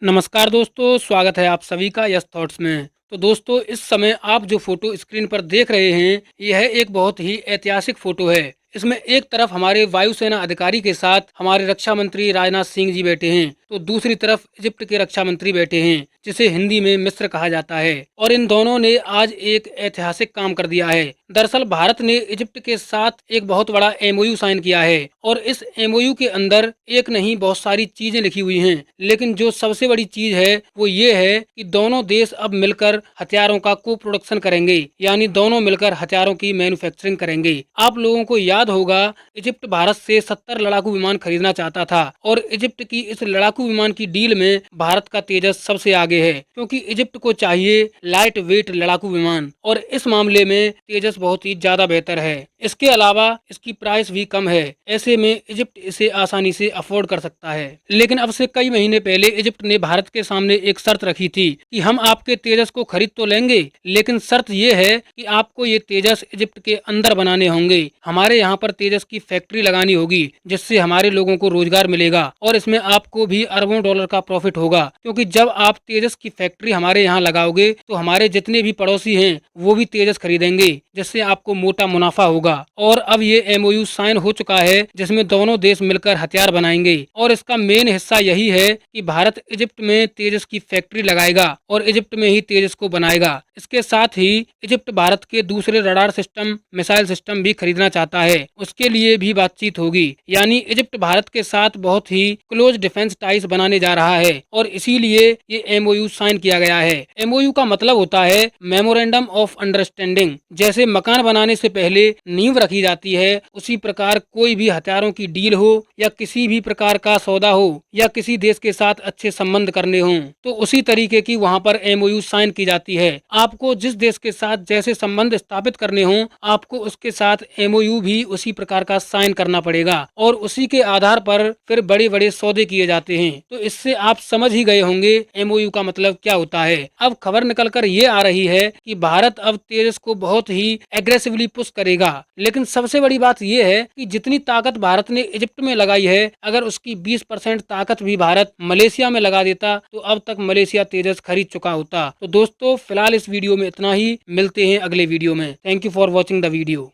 नमस्कार दोस्तों, स्वागत है आप सभी का यस थॉट्स में। तो दोस्तों, इस समय आप जो फोटो स्क्रीन पर देख रहे हैं, यह एक बहुत ही ऐतिहासिक फोटो है। इसमें एक तरफ हमारे वायुसेना अधिकारी के साथ हमारे रक्षा मंत्री राजनाथ सिंह जी बैठे हैं, तो दूसरी तरफ इजिप्ट के रक्षा मंत्री बैठे हैं, जिसे हिंदी में मिस्र कहा जाता है। और इन दोनों ने आज एक ऐतिहासिक काम कर दिया है। दरअसल भारत ने इजिप्ट के साथ एक बहुत बड़ा एमओयू साइन किया है और इस एमओयू के अंदर एक नहीं बहुत सारी चीजें लिखी हुई हैं, लेकिन जो सबसे बड़ी चीज है वो ये है कि दोनों देश अब मिलकर हथियारों का को प्रोडक्शन करेंगे, यानी दोनों मिलकर हथियारों की मैन्युफैक्चरिंग करेंगे। आप लोगों को याद होगा, इजिप्ट भारत से 70 लड़ाकू विमान खरीदना चाहता था और इजिप्ट की इस लड़ाकू विमान की डील में भारत का तेजस सबसे आगे है, क्योंकि इजिप्ट को चाहिए लाइट वेट लड़ाकू विमान और इस मामले में तेजस बहुत ही ज्यादा बेहतर है। इसके अलावा इसकी प्राइस भी कम है, ऐसे में इजिप्ट इसे आसानी से अफोर्ड कर सकता है। लेकिन अब से कई महीने पहले इजिप्ट ने भारत के सामने एक शर्त रखी थी कि हम आपके तेजस को खरीद तो लेंगे, लेकिन शर्त ये है कि आपको ये तेजस इजिप्ट के अंदर बनाने होंगे। हमारे यहाँ पर तेजस की फैक्ट्री लगानी होगी, जिससे हमारे लोगों को रोजगार मिलेगा और इसमें आपको भी अरबों डॉलर का प्रॉफिट होगा, क्योंकि जब आप तेजस की फैक्ट्री हमारे यहाँ लगाओगे तो हमारे जितने भी पड़ोसी हैं वो भी तेजस खरीदेंगे, जिससे आपको मोटा मुनाफा होगा। और अब ये एमओयू साइन हो चुका है, जिसमें दोनों देश मिलकर हथियार बनाएंगे और इसका मेन हिस्सा यही है कि भारत इजिप्ट में तेजस की फैक्ट्री लगाएगा और इजिप्ट में ही तेजस को बनाएगा। इसके साथ ही इजिप्ट भारत के दूसरे रडार सिस्टम, मिसाइल सिस्टम भी खरीदना चाहता है, उसके लिए भी बातचीत होगी। यानी इजिप्ट भारत के साथ बहुत ही क्लोज डिफेंस टाइज बनाने जा रहा है और इसीलिए ये एमओयू साइन किया गया है। एमओयू का मतलब होता है मेमोरेंडम ऑफ अंडरस्टैंडिंग। जैसे मकान बनाने से पहले नींव रखी जाती है, उसी प्रकार कोई भी हथियारों की डील हो या किसी भी प्रकार का सौदा हो या किसी देश के साथ अच्छे संबंध करने हों, तो उसी तरीके की वहाँ पर एमओयू साइन की जाती है। आपको जिस देश के साथ जैसे संबंध स्थापित करने हों, आपको उसके साथ एमओयू भी उसी प्रकार का साइन करना पड़ेगा और उसी के आधार पर फिर बड़े बड़े सौदे किए जाते हैं। तो इससे आप समझ ही गए होंगे एमओयू का मतलब क्या होता है। अब खबर निकल कर ये आ रही है कि भारत अब तेजस को बहुत ही एग्रेसिवली पुश करेगा, लेकिन सबसे बड़ी बात यह है कि जितनी ताकत भारत ने इजिप्ट में लगाई है, अगर उसकी 20% ताकत भी भारत मलेशिया में लगा देता तो अब तक मलेशिया तेजस खरीद चुका होता। तो दोस्तों, फिलहाल इस वीडियो में इतना ही। मिलते हैं अगले वीडियो में। Thank you for watching the video.